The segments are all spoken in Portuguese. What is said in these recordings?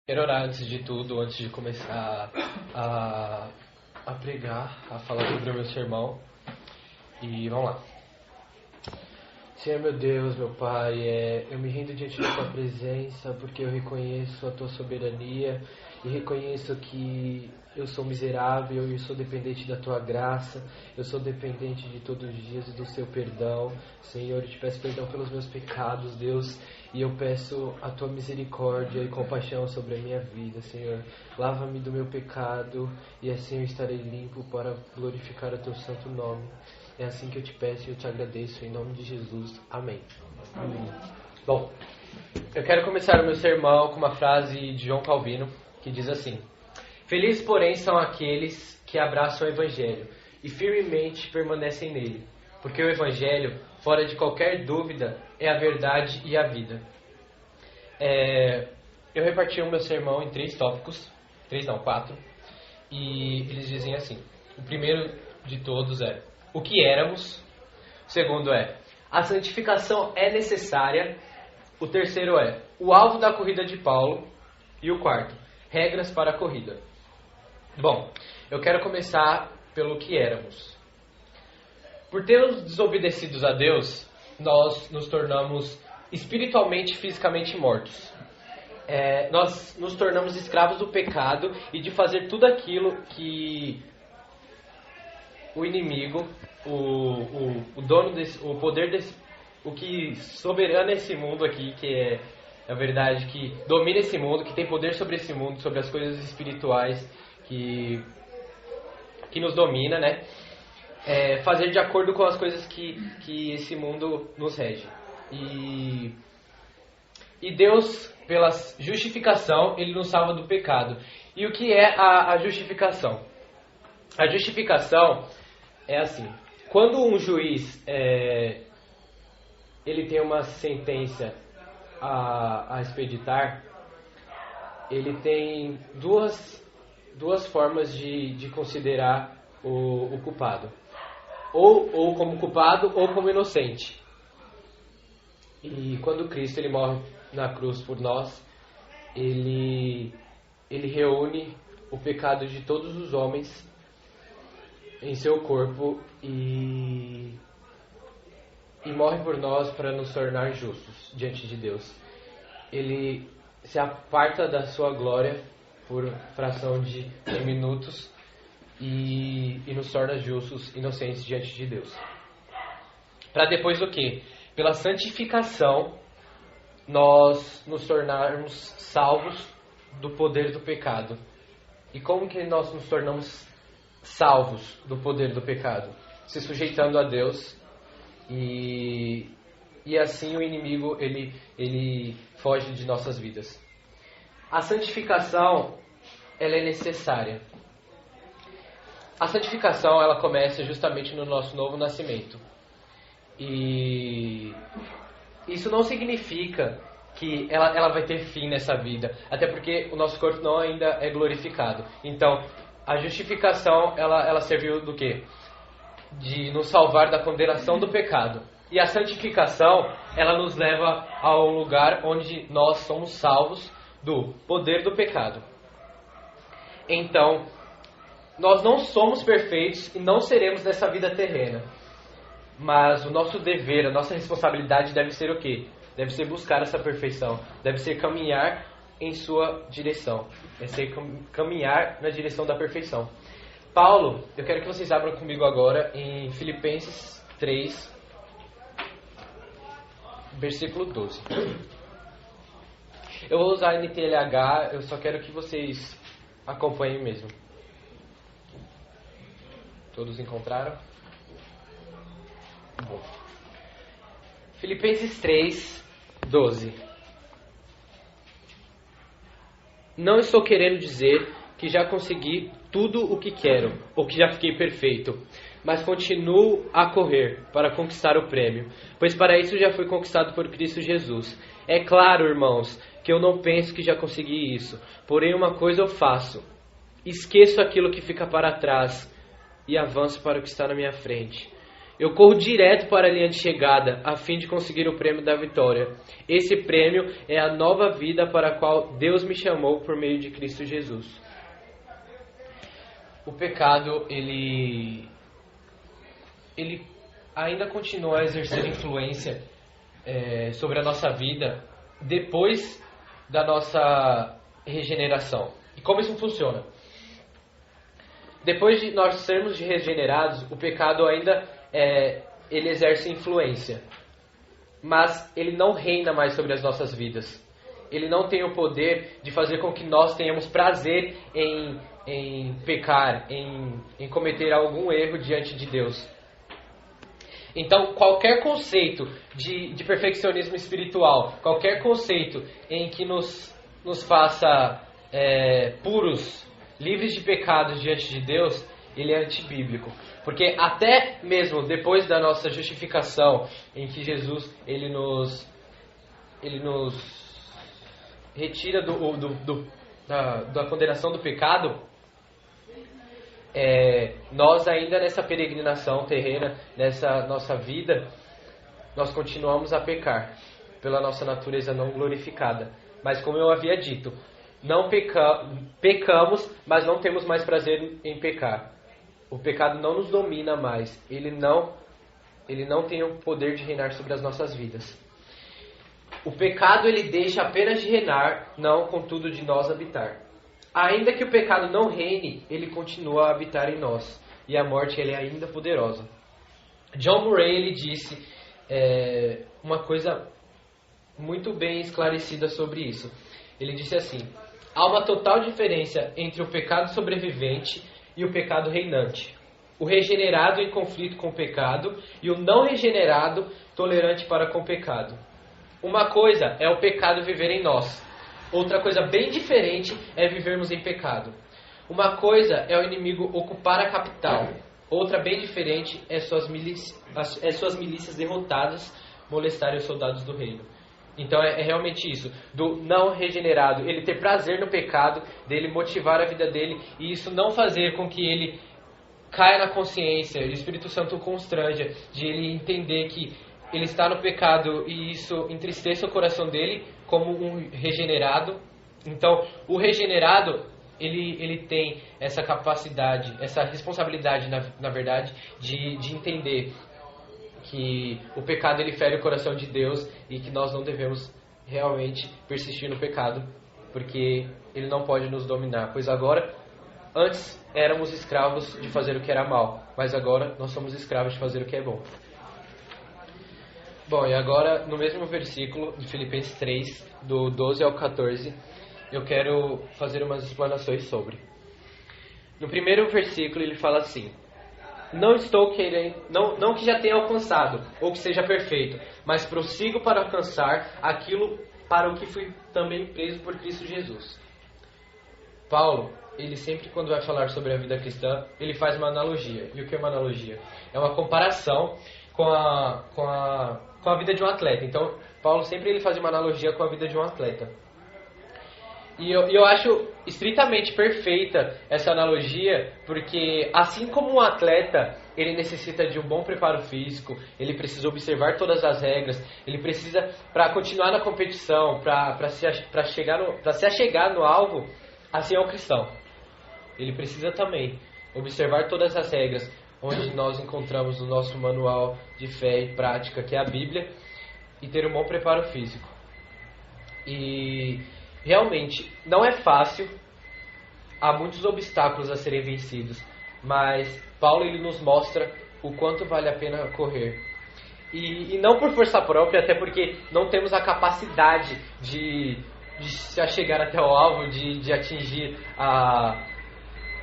Quero orar antes de tudo, antes de começar a pregar, a falar sobre o meu sermão. E vamos lá. Senhor meu Deus, meu Pai, eu me rendo diante da Tua presença porque eu reconheço a Tua soberania e reconheço que eu sou miserável e eu sou dependente da Tua graça, eu sou dependente de todos os dias do Seu perdão. Senhor, eu te peço perdão pelos meus pecados, Deus, e eu peço a Tua misericórdia e compaixão sobre a minha vida, Senhor. Lava-me do meu pecado e assim eu estarei limpo para glorificar o Teu santo nome. É assim que eu te peço e eu te agradeço, em nome de Jesus. Amém. Amém. Bom, eu quero começar o meu sermão com uma frase de João Calvino, que diz assim: felizes, porém, são aqueles que abraçam o Evangelho e firmemente permanecem nele, porque o Evangelho, fora de qualquer dúvida, é a verdade e a vida. Eu reparti o meu sermão em 3 tópicos, 4, e eles dizem assim: o primeiro de todos é o que éramos, o segundo é a santificação é necessária, o terceiro é o alvo da corrida de Paulo, e o quarto, regras para a corrida. Bom, eu quero começar pelo que éramos. Por termos desobedecidos a Deus, nós nos tornamos espiritualmente e fisicamente mortos. Nós nos tornamos escravos do pecado e de fazer tudo aquilo que o inimigo, o dono desse, o poder desse, o que soberano esse mundo aqui, que é a verdade, que domina esse mundo, que tem poder sobre esse mundo, sobre as coisas espirituais que nos domina, né? Fazer de acordo com as coisas que esse mundo nos rege. E Deus, pela justificação, Ele nos salva do pecado. E o que é a justificação? A justificação é assim: quando um juiz ele tem uma sentença a expeditar, ele tem duas formas de considerar o culpado. Ou como culpado ou como inocente. E quando Cristo ele morre na cruz por nós, ele reúne o pecado de todos os homens em seu corpo e morre por nós para nos tornar justos diante de Deus. Ele se aparta da sua glória por fração de minutos e nos torna justos, inocentes diante de Deus. Para depois do que? Pela santificação, nós nos tornarmos salvos do poder do pecado. E como que nós nos tornamos salvos do poder do pecado? Se sujeitando a Deus, e assim o inimigo ele foge de nossas vidas. A santificação ela é necessária. A santificação ela começa justamente no nosso novo nascimento. E isso não significa que ela vai ter fim nessa vida, até porque o nosso corpo não ainda é glorificado. Então, a justificação, ela serviu do quê? De nos salvar da condenação do pecado. E a santificação, ela nos leva a um lugar onde nós somos salvos do poder do pecado. Então, nós não somos perfeitos e não seremos nessa vida terrena. Mas o nosso dever, a nossa responsabilidade deve ser o quê? Deve ser buscar essa perfeição. Deve ser caminhar em sua direção. Deve ser caminhar na direção da perfeição. Paulo, eu quero que vocês abram comigo agora em Filipenses 3, versículo 12. Eu vou usar NTLH, eu só quero que vocês acompanhem mesmo. Todos encontraram? Bom. Filipenses 3, 12. Não estou querendo dizer que já consegui tudo o que quero, ou que já fiquei perfeito, mas continuo a correr para conquistar o prêmio, pois para isso já fui conquistado por Cristo Jesus. É claro, irmãos, que eu não penso que já consegui isso, porém uma coisa eu faço: esqueço aquilo que fica para trás e avanço para o que está na minha frente. Eu corro direto para a linha de chegada, a fim de conseguir o prêmio da vitória. Esse prêmio é a nova vida para a qual Deus me chamou por meio de Cristo Jesus. O pecado, ele ainda continua a exercer influência sobre a nossa vida depois da nossa regeneração. E como isso funciona? Depois de nós sermos regenerados, o pecado ainda ele exerce influência, mas ele não reina mais sobre as nossas vidas. Ele não tem o poder de fazer com que nós tenhamos prazer em pecar, em cometer algum erro diante de Deus. Então, qualquer conceito de perfeccionismo espiritual, qualquer conceito em que nos faça puros, livres de pecados diante de Deus, ele é antibíblico. Porque até mesmo depois da nossa justificação, em que Jesus ele nos retira da condenação do pecado, nós ainda nessa peregrinação terrena, nessa nossa vida, nós continuamos a pecar pela nossa natureza não glorificada. Mas como eu havia dito, não pecamos, mas não temos mais prazer em pecar. O pecado não nos domina mais. Ele não tem o poder de reinar sobre as nossas vidas. O pecado ele deixa apenas de reinar, não contudo de nós habitar. Ainda que o pecado não reine, ele continua a habitar em nós. E a morte ele é ainda poderosa. John Murray ele disse uma coisa muito bem esclarecida sobre isso. Ele disse assim: há uma total diferença entre o pecado sobrevivente e o pecado reinante. O regenerado em conflito com o pecado e o não regenerado tolerante para com o pecado. Uma coisa é o pecado viver em nós. Outra coisa bem diferente é vivermos em pecado. Uma coisa é o inimigo ocupar a capital. Outra bem diferente é suas milícias derrotadas molestarem os soldados do reino. Então é realmente isso, do não regenerado, ele ter prazer no pecado, dele motivar a vida dele, e isso não fazer com que ele caia na consciência, e o Espírito Santo o constranja, de ele entender que ele está no pecado e isso entristeça o coração dele como um regenerado. Então o regenerado, ele tem essa capacidade, essa responsabilidade, na verdade, de entender que o pecado ele fere o coração de Deus e que nós não devemos realmente persistir no pecado, porque ele não pode nos dominar. Pois agora, antes éramos escravos de fazer o que era mal, mas agora nós somos escravos de fazer o que é bom. Bom, e agora no mesmo versículo de Filipenses 3, do 12 ao 14, eu quero fazer umas explanações sobre. No primeiro versículo ele fala assim: não estou querendo, não que já tenha alcançado, ou que seja perfeito, mas prossigo para alcançar aquilo para o que fui também preso por Cristo Jesus. Paulo, ele sempre quando vai falar sobre a vida cristã, ele faz uma analogia. E o que é uma analogia? É uma comparação com a vida de um atleta. Então, Paulo sempre ele faz uma analogia com a vida de um atleta. E eu acho estritamente perfeita essa analogia, porque assim como um atleta, ele necessita de um bom preparo físico, ele precisa observar todas as regras, ele precisa, para continuar na competição, para se achegar no alvo, assim é o cristão. Ele precisa também observar todas as regras, onde nós encontramos no nosso manual de fé e prática, que é a Bíblia, e ter um bom preparo físico. E realmente, não é fácil, há muitos obstáculos a serem vencidos, mas Paulo ele nos mostra o quanto vale a pena correr. E não por força própria, até porque não temos a capacidade de se achegar até o alvo, de atingir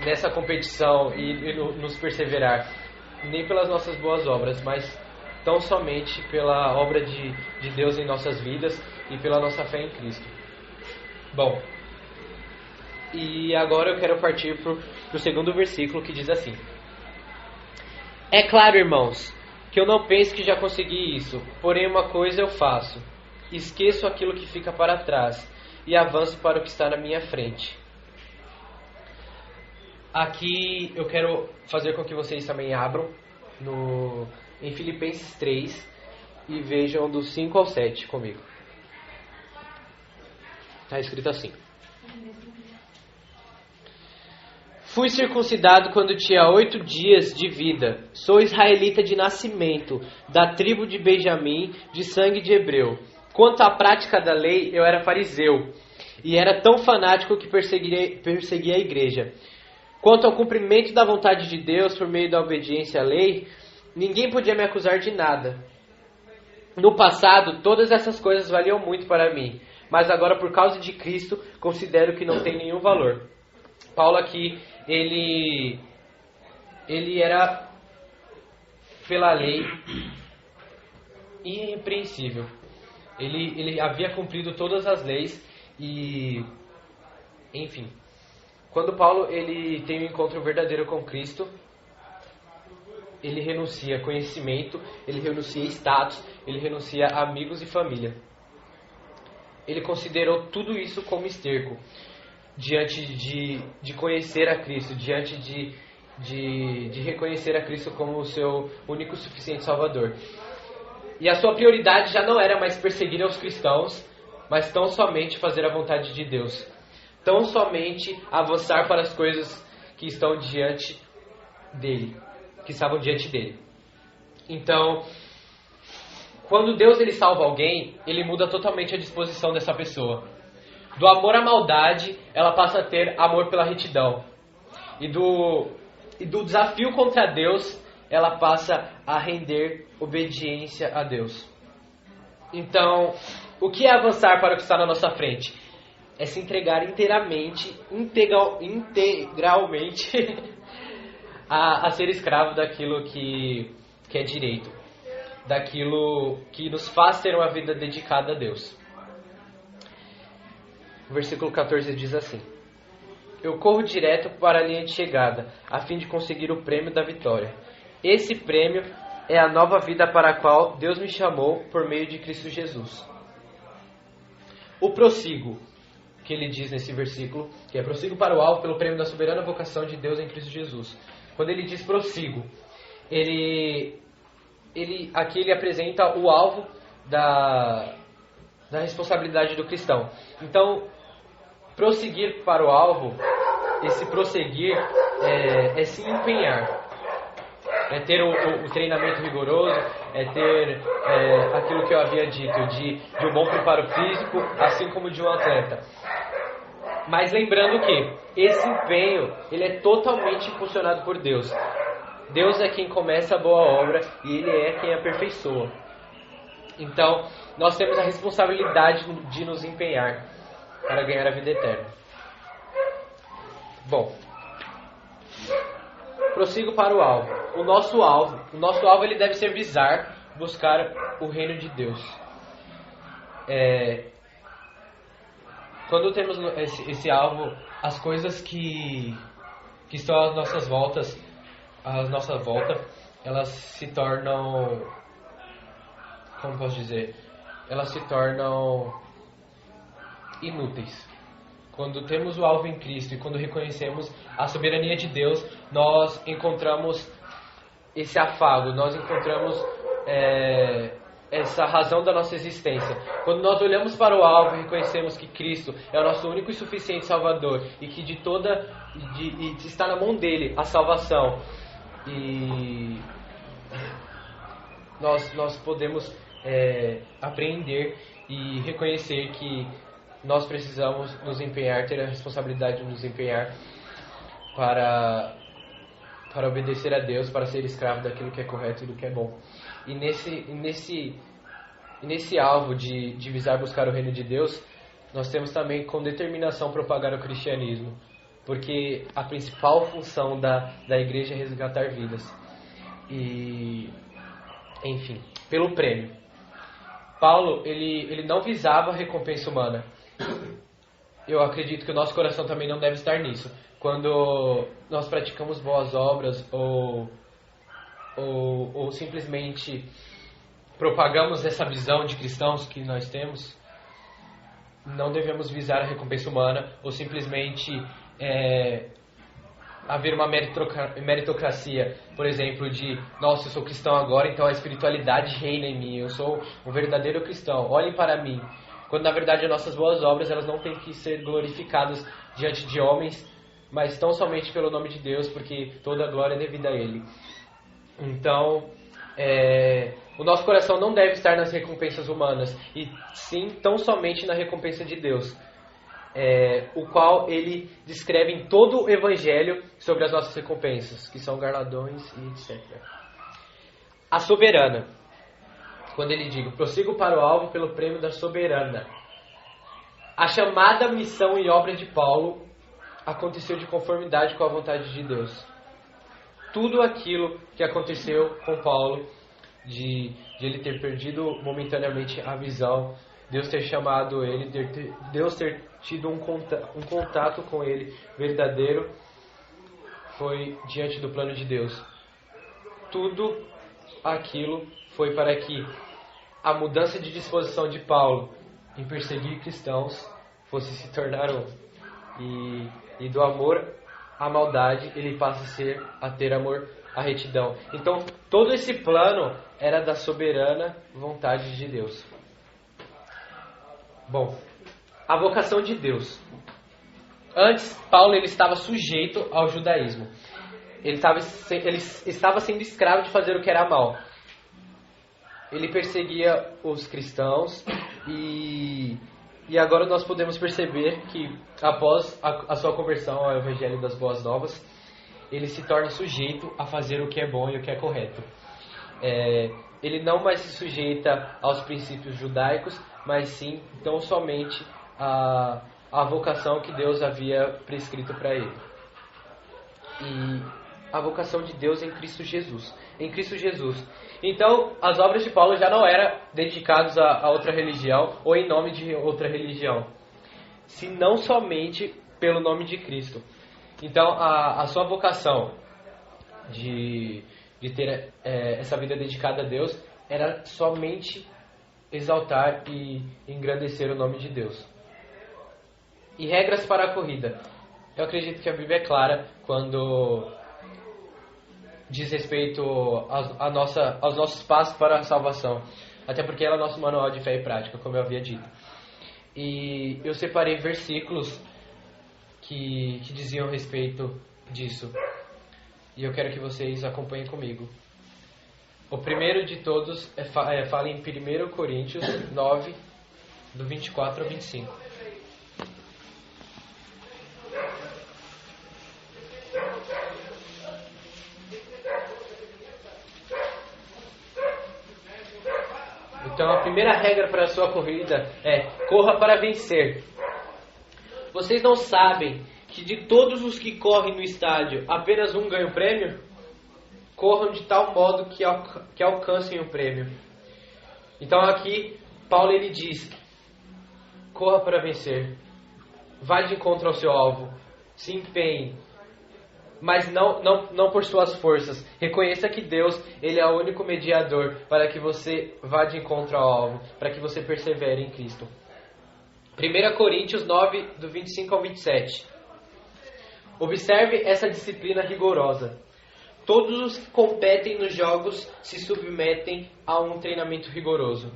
nessa competição e nos perseverar, nem pelas nossas boas obras, mas tão somente pela obra de Deus em nossas vidas e pela nossa fé em Cristo. Bom, e agora eu quero partir para o segundo versículo, que diz assim: é claro, irmãos, que eu não penso que já consegui isso, porém uma coisa eu faço: esqueço aquilo que fica para trás e avanço para o que está na minha frente. Aqui eu quero fazer com que vocês também abram em Filipenses 3 e vejam do 5 ao 7 comigo. Está escrito assim: Fui circuncidado quando tinha 8 dias de vida. Sou israelita de nascimento, da tribo de Benjamim, de sangue de hebreu. Quanto à prática da lei, eu era fariseu, e era tão fanático que perseguia a igreja. Quanto ao cumprimento da vontade de Deus por meio da obediência à lei, ninguém podia me acusar de nada. No passado, todas essas coisas valiam muito para mim, mas agora, por causa de Cristo, considero que não tem nenhum valor. Paulo aqui, ele era, pela lei, irrepreensível. Ele havia cumprido todas as leis e, enfim, quando Paulo ele tem um encontro verdadeiro com Cristo, ele renuncia a conhecimento, ele renuncia a status, ele renuncia a amigos e família. Ele considerou tudo isso como esterco diante de conhecer a Cristo, diante de reconhecer a Cristo como o seu único e suficiente Salvador. E a sua prioridade já não era mais perseguir aos cristãos, mas tão somente fazer a vontade de Deus. Tão somente avançar para as coisas que estão diante dele, que estavam diante dele. Então, quando Deus ele salva alguém, ele muda totalmente a disposição dessa pessoa. Do amor à maldade, ela passa a ter amor pela retidão. E do desafio contra Deus, ela passa a render obediência a Deus. Então, o que é avançar para o que está na nossa frente? É se entregar integralmente a ser escravo daquilo que é direito, daquilo que nos faz ter uma vida dedicada a Deus. O versículo 14 diz assim: Eu corro direto para a linha de chegada, a fim de conseguir o prêmio da vitória. Esse prêmio é a nova vida para a qual Deus me chamou por meio de Cristo Jesus. O prossigo, que ele diz nesse versículo, que é prossigo para o alvo pelo prêmio da soberana vocação de Deus em Cristo Jesus. Quando ele diz prossigo, aqui ele apresenta o alvo da responsabilidade do cristão. Então, prosseguir para o alvo, esse prosseguir é se empenhar. É ter o treinamento rigoroso, é ter aquilo que eu havia dito, de um bom preparo físico, assim como de um atleta. Mas lembrando que esse empenho, ele é totalmente impulsionado por Deus. Deus é quem começa a boa obra e Ele é quem aperfeiçoa. Então, nós temos a responsabilidade de nos empenhar para ganhar a vida eterna. Bom, prossigo para o alvo. O nosso alvo ele deve ser buscar o reino de Deus. Quando temos esse alvo, as coisas que estão às nossas voltas, à nossa volta, elas se tornam, como posso dizer, elas se tornam inúteis. Quando temos o alvo em Cristo e quando reconhecemos a soberania de Deus, nós encontramos esse afago, nós encontramos essa razão da nossa existência. Quando nós olhamos para o alvo e reconhecemos que Cristo é o nosso único e suficiente Salvador e que está na mão dele a salvação, e nós podemos apreender e reconhecer que nós precisamos nos empenhar, ter a responsabilidade de nos empenhar para obedecer a Deus, para ser escravo daquilo que é correto e do que é bom. E nesse alvo de visar buscar o reino de Deus, nós temos também com determinação propagar o cristianismo, porque a principal função da igreja é resgatar vidas. E, enfim, pelo prêmio. Paulo, ele não visava a recompensa humana. Eu acredito que o nosso coração também não deve estar nisso. Quando nós praticamos boas obras ou simplesmente propagamos essa visão de cristãos que nós temos, não devemos visar a recompensa humana ou simplesmente haver uma meritocracia, por exemplo, de, nossa, eu sou cristão agora, então a espiritualidade reina em mim, eu sou um verdadeiro cristão, olhem para mim. Quando na verdade as nossas boas obras, elas não têm que ser glorificadas diante de homens, mas tão somente pelo nome de Deus, porque toda a glória é devida a Ele. Então, o nosso coração não deve estar nas recompensas humanas, e sim tão somente na recompensa de Deus, o qual Ele descreve em todo o Evangelho sobre as nossas recompensas, que são galardões e etc. A soberana, quando Ele diz, prossigo para o alvo pelo prêmio da soberana. A chamada missão e obra de Paulo aconteceu de conformidade com a vontade de Deus. Tudo aquilo que aconteceu com Paulo, de ele ter perdido momentaneamente a visão, Deus ter chamado ele, Deus ter tido um contato com ele verdadeiro, foi diante do plano de Deus. Tudo aquilo foi para que a mudança de disposição de Paulo em perseguir cristãos fosse se tornar um. E do amor à maldade, ele passa a ter amor à retidão. Então, todo esse plano era da soberana vontade de Deus. Bom, a vocação de Deus. Antes, Paulo ele estava sujeito ao judaísmo. Ele estava sendo escravo de fazer o que era mal. Ele perseguia os cristãos e agora nós podemos perceber que após a sua conversão ao Evangelho das Boas Novas, ele se torna sujeito a fazer o que é bom e o que é correto. Ele não mais se sujeita aos princípios judaicos, mas sim, tão somente a vocação que Deus havia prescrito para ele. E a vocação de Deus em Cristo Jesus. Em Cristo Jesus. Então, as obras de Paulo já não eram dedicadas a outra religião ou em nome de outra religião, senão somente pelo nome de Cristo. Então, a sua vocação de ter essa vida dedicada a Deus era somente exaltar e engrandecer o nome de Deus. E regras para a corrida. Eu acredito que a Bíblia é clara quando diz respeito aos nossos passos para a salvação. Até porque ela é nosso manual de fé e prática, como eu havia dito. E eu separei versículos que diziam respeito disso. E eu quero que vocês acompanhem comigo. O primeiro de todos fala em 1 Coríntios 9, do 24 ao 25. Então a primeira regra para a sua corrida é: corra para vencer. Vocês não sabem que de todos os que correm no estádio, apenas um ganha o prêmio? Corram de tal modo que alcancem o prêmio. Então aqui Paulo ele diz: corra para vencer. Vá de encontro ao seu alvo. Se empenhe. Mas não por suas forças. Reconheça que Deus ele é o único mediador para que você vá de encontro ao alvo, para que você persevere em Cristo. 1 Coríntios 9, do 25 ao 27. Observe essa disciplina rigorosa. Todos os que competem nos jogos se submetem a um treinamento rigoroso.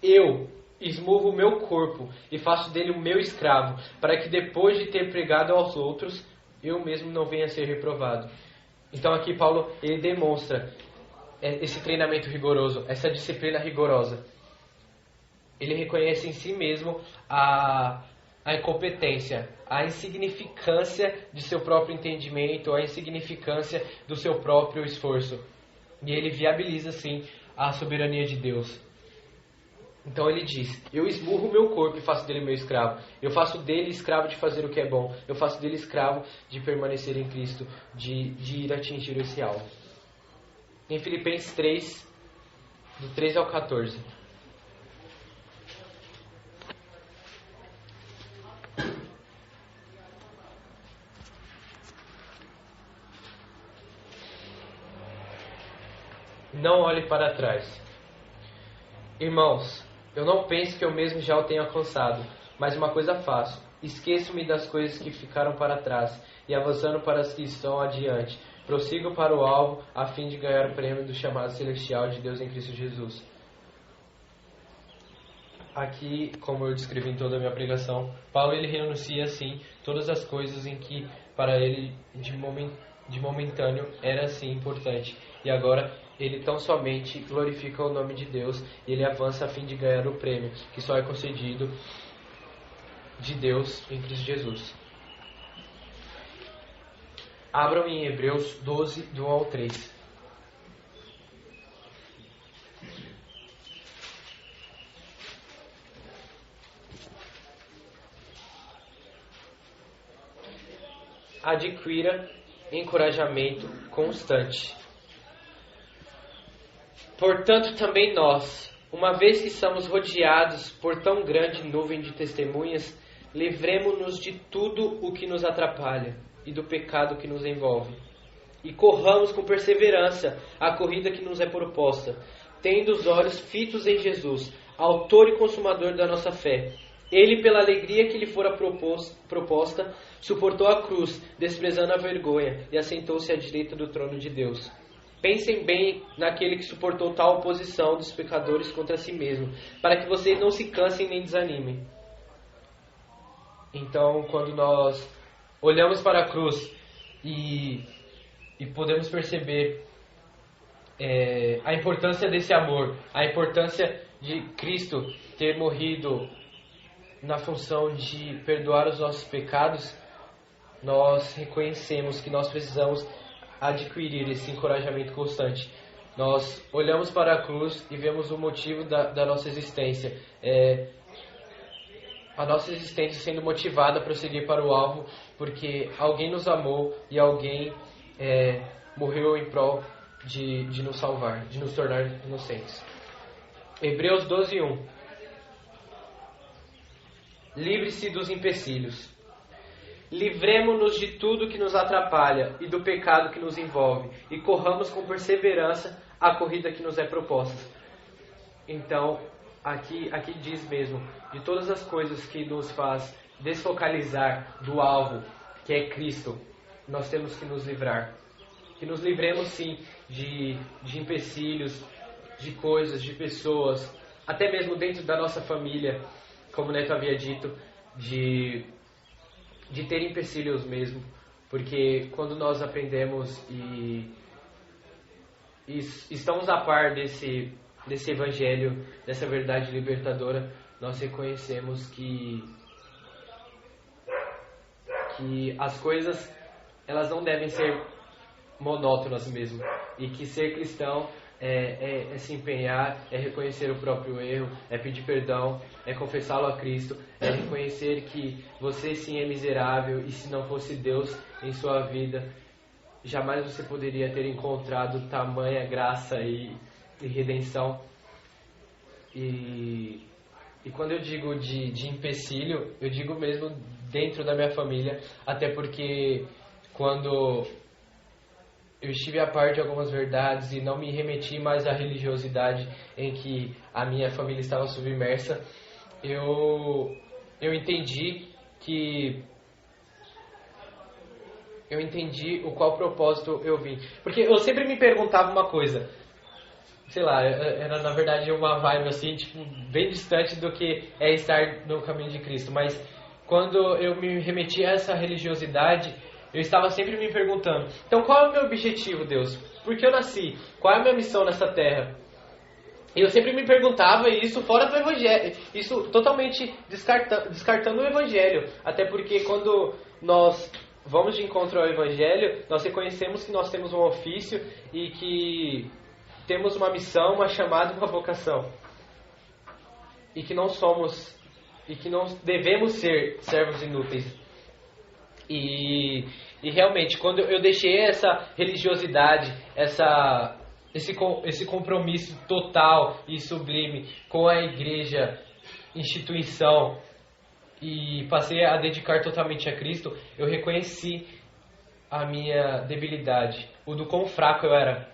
Eu esmurro o meu corpo e faço dele o meu escravo, para que depois de ter pregado aos outros, eu mesmo não venha a ser reprovado. Então aqui Paulo ele demonstra esse treinamento rigoroso, essa disciplina rigorosa. Ele reconhece em si mesmo a incompetência, a insignificância de seu próprio entendimento, a insignificância do seu próprio esforço. E ele viabiliza, assim, a soberania de Deus. Então ele diz: eu esmurro o meu corpo e faço dele meu escravo. Eu faço dele escravo de fazer o que é bom. Eu faço dele escravo de permanecer em Cristo, de ir atingir esse alvo. Em Filipenses 3, do 13 ao 14. Não olhe para trás. Irmãos, eu não penso que eu mesmo já o tenha alcançado, mas uma coisa faço, Esqueço-me das coisas que ficaram para trás e avançando para as que estão adiante. Prossigo para o alvo a fim de ganhar o prêmio do chamado celestial de Deus em Cristo Jesus. Aqui, como eu descrevi em toda a minha pregação, Paulo ele renuncia assim todas as coisas em que para ele de momentâneo era assim importante. E agora ele tão somente glorifica o nome de Deus e ele avança a fim de ganhar o prêmio que só é concedido de Deus em Cristo Jesus. Abram em Hebreus 12, do 1 ao 3. Adquira encorajamento constante. Portanto, também nós, uma vez que estamos rodeados por tão grande nuvem de testemunhas, livremo-nos de tudo o que nos atrapalha e do pecado que nos envolve. E corramos com perseverança a corrida que nos é proposta, tendo os olhos fitos em Jesus, autor e consumador da nossa fé. Ele, pela alegria que lhe fora proposta, suportou a cruz, desprezando a vergonha, e assentou-se à direita do trono de Deus. Pensem bem naquele que suportou tal oposição dos pecadores contra si mesmo, para que vocês não se cansem nem desanimem. Então, quando nós olhamos para a cruz e podemos perceber a importância desse amor, a importância de Cristo ter morrido na função de perdoar os nossos pecados, nós reconhecemos que nós precisamos adquirir esse encorajamento constante. Nós olhamos para a cruz e vemos o motivo da nossa existência. A nossa existência sendo motivada a prosseguir para o alvo, porque alguém nos amou e alguém morreu em prol de nos salvar, de nos tornar inocentes. Hebreus 12, 1. Livre-se dos empecilhos. Livremo-nos de tudo que nos atrapalha e do pecado que nos envolve, e corramos com perseverança a corrida que nos é proposta. Então, aqui diz mesmo, de todas as coisas que nos faz desfocalizar do alvo, que é Cristo, nós temos que nos livrar. Que nos livremos sim de empecilhos, de coisas, de pessoas, até mesmo dentro da nossa família, como o Neto havia dito, de ter empecilhos mesmo, porque quando nós aprendemos e estamos a par desse evangelho, dessa verdade libertadora, nós reconhecemos que as coisas elas não devem ser monótonas mesmo, e que ser cristão é se empenhar, é reconhecer o próprio erro, é pedir perdão, é confessá-lo a Cristo, é reconhecer que você sim é miserável e se não fosse Deus em sua vida, jamais você poderia ter encontrado tamanha graça e redenção. E quando eu digo de empecilho, eu digo mesmo dentro da minha família, até porque quando eu estive a par de algumas verdades e não me remeti mais à religiosidade em que a minha família estava submersa, eu entendi o qual propósito eu vim. Porque eu sempre me perguntava uma coisa, sei lá, era na verdade uma vibe assim, tipo, bem distante do que é estar no caminho de Cristo, mas quando eu me remeti a essa religiosidade, eu estava sempre me perguntando, então qual é o meu objetivo, Deus? Por que eu nasci? Qual é a minha missão nessa terra? E eu sempre me perguntava isso fora do Evangelho, isso totalmente descartando o Evangelho. Até porque quando nós vamos de encontro ao Evangelho, nós reconhecemos que nós temos um ofício e que temos uma missão, uma chamada e uma vocação. E que não devemos ser servos inúteis. E realmente, quando eu deixei essa religiosidade, esse compromisso total e sublime com a igreja, instituição, e passei a dedicar totalmente a Cristo, eu reconheci a minha debilidade, o do quão fraco eu era.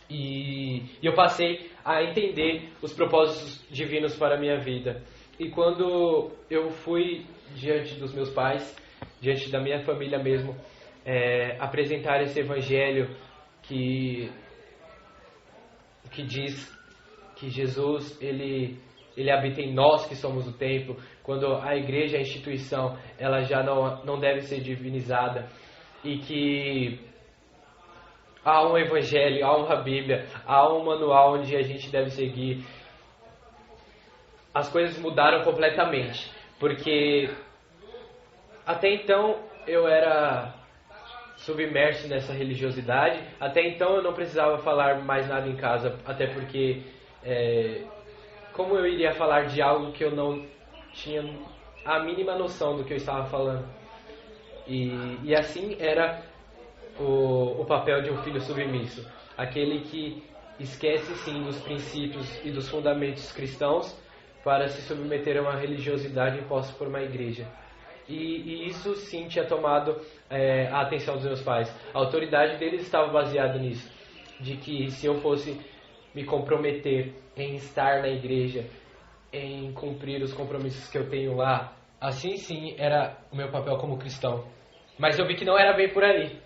E eu passei a entender os propósitos divinos para a minha vida. E quando eu fui diante dos meus pais, diante da minha família mesmo, apresentar esse evangelho que diz que Jesus, ele habita em nós que somos o templo, quando a igreja, a instituição, ela já não deve ser divinizada, e que há um evangelho, há uma Bíblia, há um manual onde a gente deve seguir. As coisas mudaram completamente, porque até então eu era submerso nessa religiosidade, até então eu não precisava falar mais nada em casa, até porque como eu iria falar de algo que eu não tinha a mínima noção do que eu estava falando? E assim era o papel de um filho submisso, aquele que esquece sim dos princípios e dos fundamentos cristãos para se submeter a uma religiosidade imposta por uma igreja. E isso sim tinha tomado a atenção dos meus pais. A autoridade deles estava baseada nisso, de que se eu fosse me comprometer em estar na igreja, em cumprir os compromissos que eu tenho lá, assim sim era o meu papel como cristão. Mas eu vi que não era bem por aí,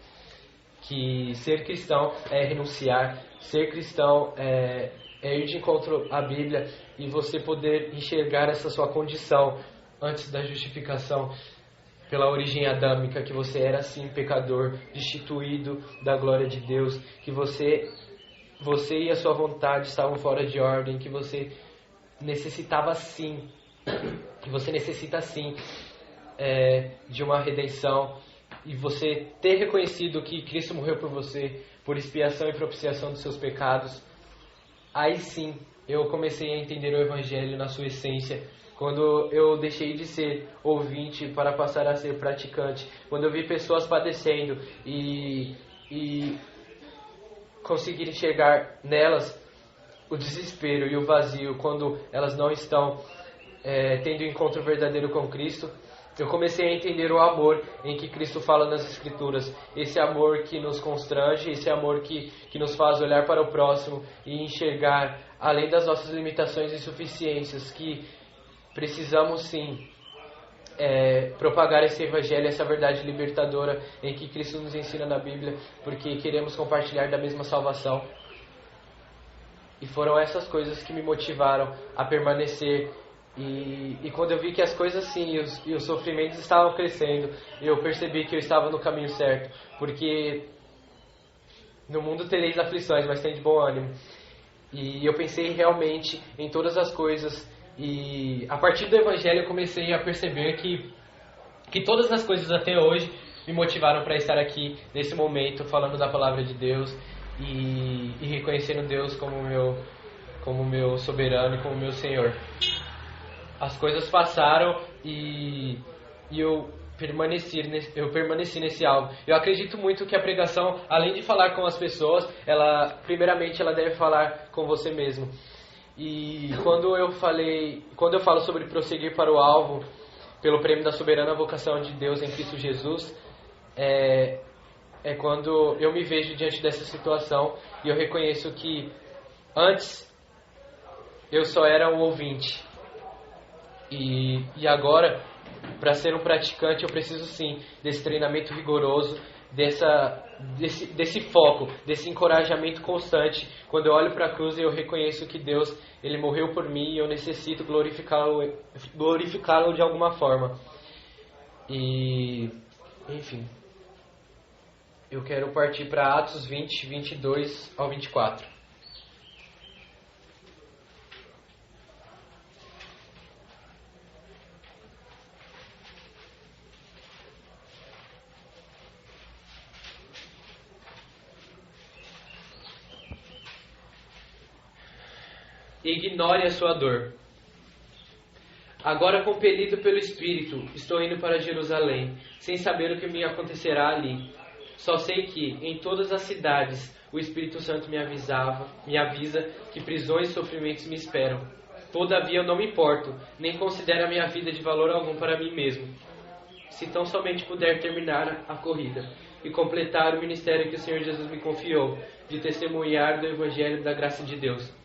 que ser cristão é renunciar, ser cristão é ir de encontro à Bíblia e você poder enxergar essa sua condição antes da justificação pela origem adâmica, que você era sim pecador, destituído da glória de Deus, que você e a sua vontade estavam fora de ordem, que você necessitava sim, que você necessita sim de uma redenção, e você ter reconhecido que Cristo morreu por você, por expiação e propiciação dos seus pecados. Aí sim eu comecei a entender o Evangelho na sua essência, quando eu deixei de ser ouvinte para passar a ser praticante, quando eu vi pessoas padecendo e conseguir enxergar nelas o desespero e o vazio, quando elas não estão tendo um encontro verdadeiro com Cristo. Eu comecei a entender o amor em que Cristo fala nas Escrituras, esse amor que nos constrange, esse amor que nos faz olhar para o próximo e enxergar, além das nossas limitações e insuficiências, que precisamos sim propagar esse Evangelho, essa verdade libertadora em que Cristo nos ensina na Bíblia, porque queremos compartilhar da mesma salvação. E foram essas coisas que me motivaram a permanecer. E quando eu vi que as coisas sim e os sofrimentos estavam crescendo, eu percebi que eu estava no caminho certo, porque no mundo tereis aflições, mas tem de bom ânimo. E eu pensei realmente em todas as coisas, e a partir do Evangelho eu comecei a perceber que todas as coisas até hoje me motivaram para estar aqui nesse momento falando da palavra de Deus e reconhecendo Deus como meu soberano e como meu Senhor. As coisas passaram e eu permaneci nesse alvo. Eu acredito muito que a pregação, além de falar com as pessoas, primeiramente ela deve falar com você mesmo. E quando eu falo sobre prosseguir para o alvo, pelo prêmio da soberana vocação de Deus em Cristo Jesus, é quando eu me vejo diante dessa situação e eu reconheço que antes eu só era um ouvinte. E agora, para ser um praticante, eu preciso sim desse treinamento rigoroso, desse foco, desse encorajamento constante. Quando eu olho para a cruz, eu reconheço que Deus, Ele morreu por mim e eu necessito glorificá-lo de alguma forma. E, enfim, eu quero partir para Atos 20, 22 ao 24. Ignore a sua dor. Agora, compelido pelo Espírito, estou indo para Jerusalém, sem saber o que me acontecerá ali. Só sei que, em todas as cidades, o Espírito Santo me avisa que prisões e sofrimentos me esperam. Todavia eu não me importo, nem considero a minha vida de valor algum para mim mesmo, se tão somente puder terminar a corrida e completar o ministério que o Senhor Jesus me confiou, de testemunhar do Evangelho da graça de Deus.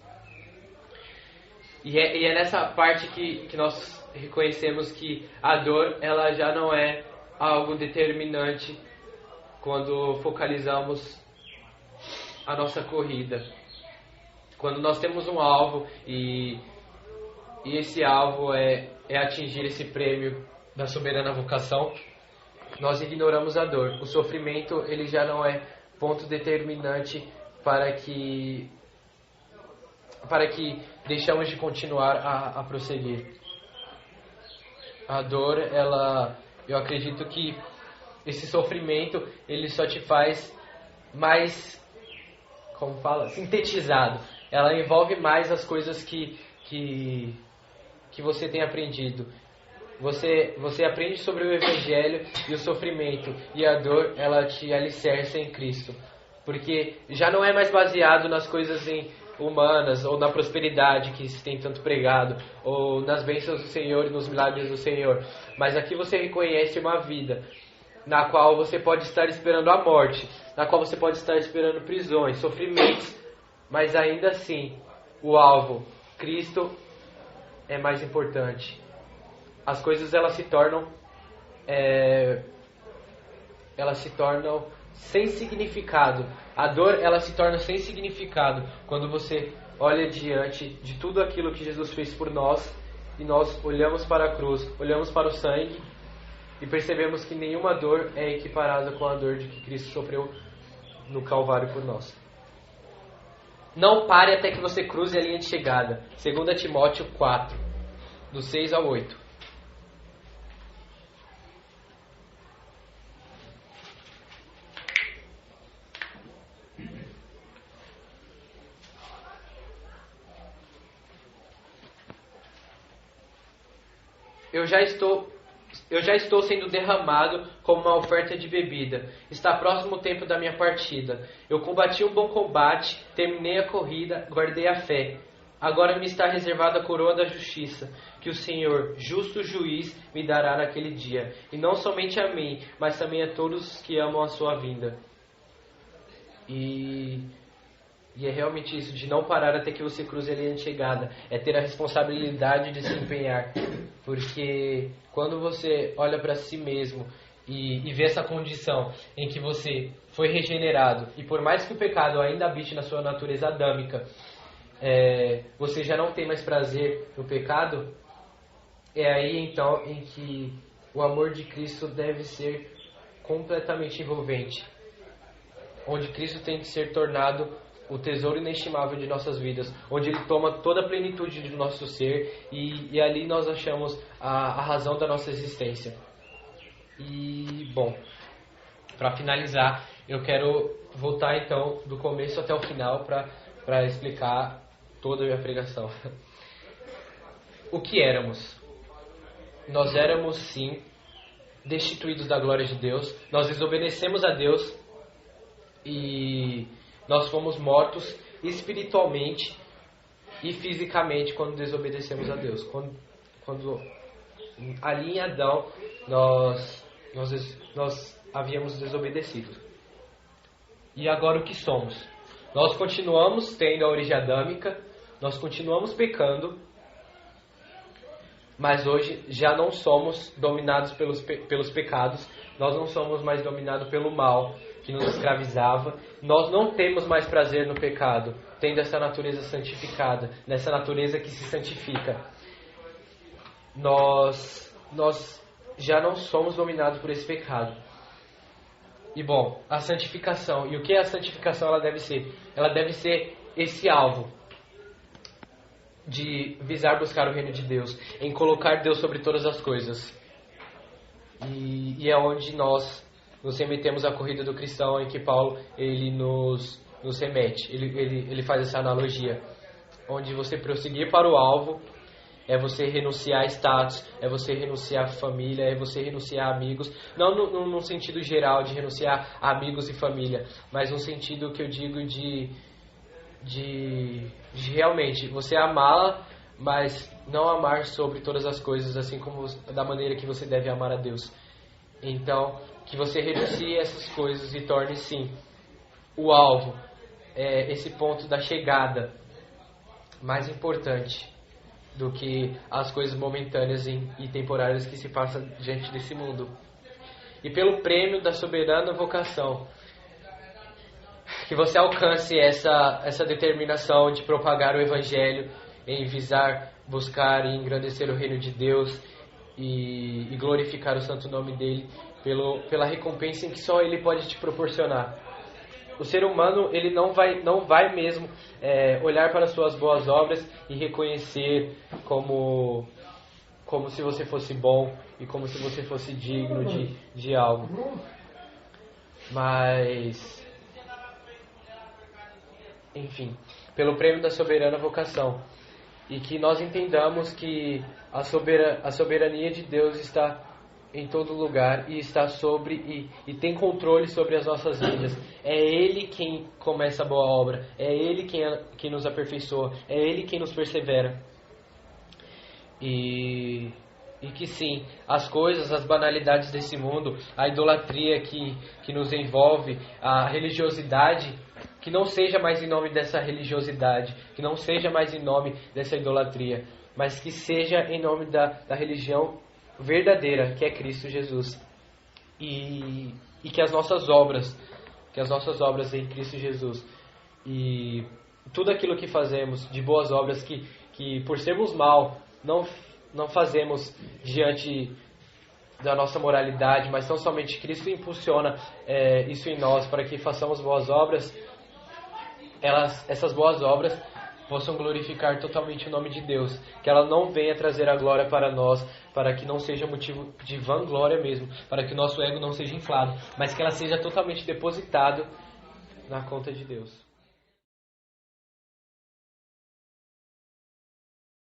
E é nessa parte que nós reconhecemos que a dor, ela já não é algo determinante quando focalizamos a nossa corrida. Quando nós temos um alvo e esse alvo é atingir esse prêmio da soberana vocação, nós ignoramos a dor. O sofrimento, ele já não é ponto determinante para que deixamos de continuar a prosseguir. A dor, eu acredito que esse sofrimento, ele só te faz mais, sintetizado. Ela envolve mais as coisas que você tem aprendido. Você aprende sobre o Evangelho e o sofrimento, e a dor, ela te alicerça em Cristo. Porque já não é mais baseado nas coisas humanas, ou na prosperidade que se tem tanto pregado, ou nas bênçãos do Senhor e nos milagres do Senhor. Mas aqui você reconhece uma vida na qual você pode estar esperando a morte, na qual você pode estar esperando prisões, sofrimentos, mas ainda assim, o alvo, Cristo, é mais importante. As coisas, elas se tornam sem significado. A dor, ela se torna sem significado quando você olha diante de tudo aquilo que Jesus fez por nós, e nós olhamos para a cruz, olhamos para o sangue e percebemos que nenhuma dor é equiparada com a dor de que Cristo sofreu no Calvário por nós. Não pare até que você cruze a linha de chegada. 2 Timóteo 4, do 6 ao 8. Eu já estou sendo derramado como uma oferta de bebida. Está próximo o tempo da minha partida. Eu combati um bom combate, terminei a corrida, guardei a fé. Agora me está reservada a coroa da justiça, que o Senhor, justo juiz, me dará naquele dia. E não somente a mim, mas também a todos os que amam a sua vinda. E é realmente isso, de não parar até que você cruze a linha de chegada. É ter a responsabilidade de se empenhar. Porque quando você olha para si mesmo e vê essa condição em que você foi regenerado, e por mais que o pecado ainda habite na sua natureza adâmica, você já não tem mais prazer no pecado, é aí então em que o amor de Cristo deve ser completamente envolvente. Onde Cristo tem que ser tornado o tesouro inestimável de nossas vidas, onde Ele toma toda a plenitude do nosso ser, e ali nós achamos a razão da nossa existência. E, bom, para finalizar, eu quero voltar então do começo até o final para explicar toda a minha pregação. O que éramos? Nós éramos, sim, destituídos da glória de Deus, nós desobedecemos a Deus e nós fomos mortos espiritualmente e fisicamente quando desobedecemos a Deus. Quando ali em Adão nós havíamos desobedecido. E agora o que somos? Nós continuamos tendo a origem adâmica, nós continuamos pecando, mas hoje já não somos dominados pelos pecados, nós não somos mais dominados pelo mal que nos escravizava. Nós não temos mais prazer no pecado, tendo essa natureza santificada, nessa natureza que se santifica. Nós já não somos dominados por esse pecado. E bom, a santificação. E o que é a santificação? Ela deve ser? Ela deve ser esse alvo de visar buscar o reino de Deus, em colocar Deus sobre todas as coisas. E é onde nós nos remetemos à corrida do cristão, em que Paulo ele nos remete. Ele faz essa analogia, onde você prosseguir para o alvo é você renunciar a status, é você renunciar a família, é você renunciar a amigos. Não no sentido geral de renunciar a amigos e família, mas no sentido que eu digo de realmente você amá-la, mas não amar sobre todas as coisas, assim como da maneira que você deve amar a Deus. Então, que você renuncie a essas coisas e torne sim o alvo, esse ponto da chegada mais importante. do que as coisas momentâneas e temporárias que se passam diante desse mundo. E pelo prêmio da soberana vocação, que você alcance essa determinação de propagar o Evangelho, em visar, buscar e engrandecer o reino de Deus e glorificar o santo nome dele pela recompensa em que só ele pode te proporcionar. O ser humano, ele não vai mesmo olhar para as suas boas obras e reconhecer como se você fosse bom e como se você fosse digno de algo. Mas, enfim, pelo prêmio da soberana vocação. E que nós entendamos que a soberania de Deus está em todo lugar e está sobre e tem controle sobre as nossas vidas. É Ele quem começa a boa obra, é Ele quem nos aperfeiçoa, é Ele quem nos persevera. E que sim, as coisas, as banalidades desse mundo, a idolatria que nos envolve, a religiosidade, que não seja mais em nome dessa religiosidade, que não seja mais em nome dessa idolatria, mas que seja em nome da religião verdadeira, que é Cristo Jesus. E que as nossas obras em Cristo Jesus e tudo aquilo que fazemos de boas obras que por sermos mal não fazemos diante da nossa moralidade, mas tão somente Cristo impulsiona isso em nós para que façamos boas obras, essas boas obras possam glorificar totalmente o nome de Deus, que ela não venha trazer a glória para nós, para que não seja motivo de vanglória mesmo, para que o nosso ego não seja inflado, mas que ela seja totalmente depositado na conta de Deus.